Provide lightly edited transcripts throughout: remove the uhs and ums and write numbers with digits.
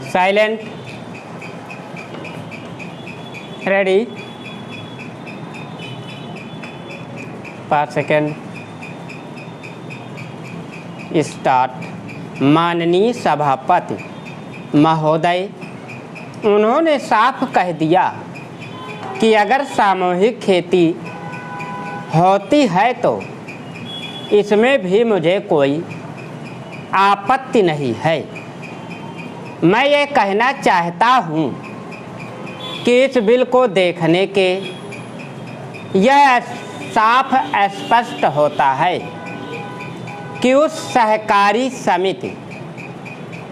Silent, ready, 5 second, start. माननीय सभापति महोदय, उन्होंने साफ कह दिया कि अगर सामूहिक खेती होती है तो इसमें भी मुझे कोई आपत्ति नहीं है। मैं ये कहना चाहता हूँ कि इस बिल को देखने के यह साफ स्पष्ट होता है कि उस सहकारी समिति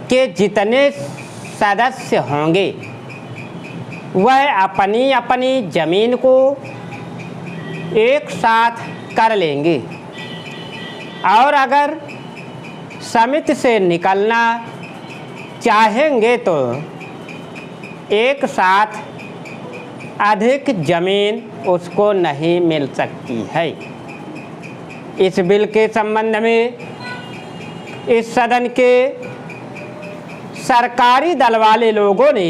के जितने सदस्य होंगे वह अपनी अपनी ज़मीन को एक साथ कर लेंगे और अगर समिति से निकलना चाहेंगे तो एक साथ अधिक ज़मीन उसको नहीं मिल सकती है। इस बिल के संबंध में इस सदन के सरकारी दल वाले लोगों ने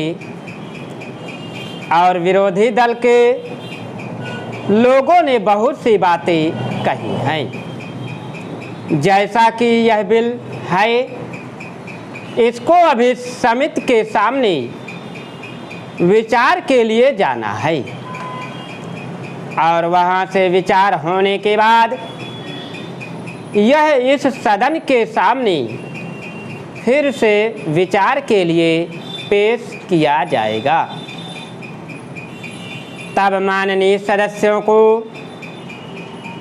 और विरोधी दल के लोगों ने बहुत सी बातें कही हैं। जैसा कि यह बिल है, इसको अभी समिति के सामने विचार के लिए जाना है और वहाँ से विचार होने के बाद यह इस सदन के सामने फिर से विचार के लिए पेश किया जाएगा। तब माननीय सदस्यों को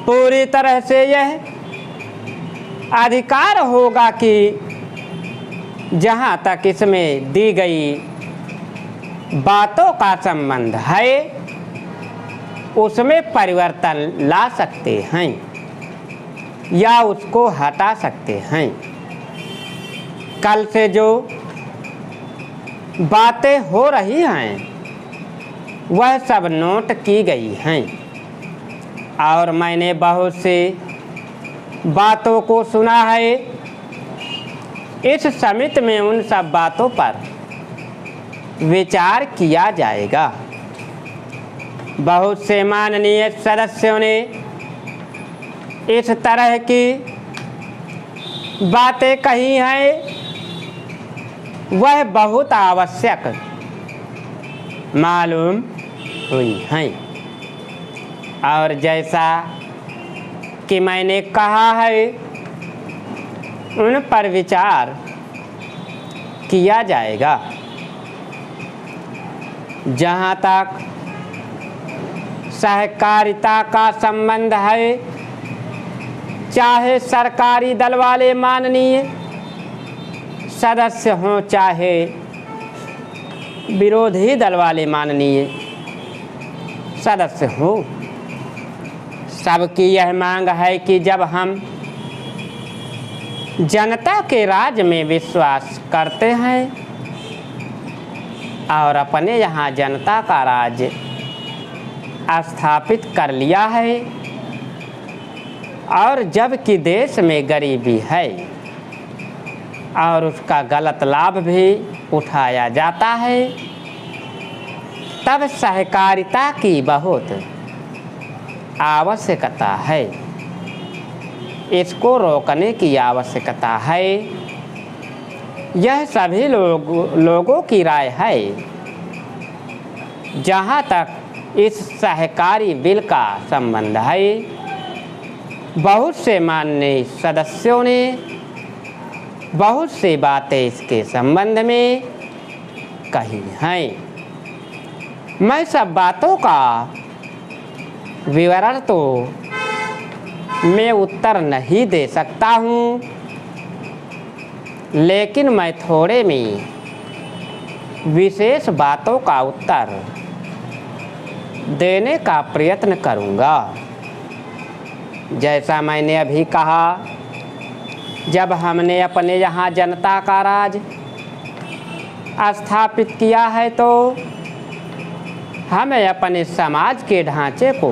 पूरी तरह से यह अधिकार होगा कि जहाँ तक इसमें दी गई बातों का संबंध है उसमें परिवर्तन ला सकते हैं या उसको हटा सकते हैं। कल से जो बातें हो रही हैं वह सब नोट की गई हैं और मैंने बहुत से बातों को सुना है। इस समिति में उन सब बातों पर विचार किया जाएगा। बहुत से माननीय सदस्यों ने इस तरह की बातें कही हैं, वह बहुत आवश्यक मालूम हुई हैं और जैसा कि मैंने कहा है उन पर विचार किया जाएगा। जहाँ तक सहकारिता का संबंध है, चाहे सरकारी दल वाले माननीय सदस्य हों चाहे विरोधी दल वाले माननीय सदस्य हों, सबकी यह मांग है कि जब हम जनता के राज में विश्वास करते हैं और अपने यहाँ जनता का राज स्थापित कर लिया है और जबकि देश में गरीबी है और उसका गलत लाभ भी उठाया जाता है, तब सहकारिता की बहुत आवश्यकता है। इसको रोकने की आवश्यकता है। यह सभी लोगों की राय है। जहाँ तक इस सहकारी बिल का संबंध है, बहुत से माननीय सदस्यों ने बहुत सी बातें इसके संबंध में कही हैं। मैं सब बातों का विवरण तो मैं उत्तर नहीं दे सकता हूँ, लेकिन मैं थोड़े में विशेष बातों का उत्तर देने का प्रयत्न करूँगा। जैसा मैंने अभी कहा, जब हमने अपने यहाँ जनता का राज स्थापित किया है तो हमें अपने समाज के ढांचे को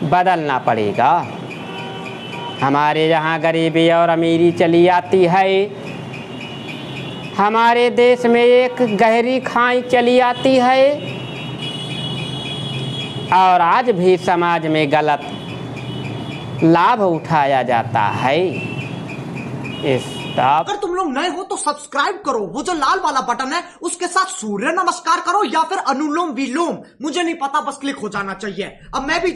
बदलना पड़ेगा। हमारे यहाँ गरीबी और अमीरी चली आती है हमारे देश में एक गहरी खाई चली आती है और आज भी समाज में गलत लाभ उठाया जाता है। अगर तुम लोग नए हो तो सब्सक्राइब करो, वो जो लाल वाला बटन है उसके साथ सूर्य नमस्कार करो या फिर अनुलोम विलोम, मुझे नहीं पता, बस क्लिक हो जाना चाहिए। अब मैं भी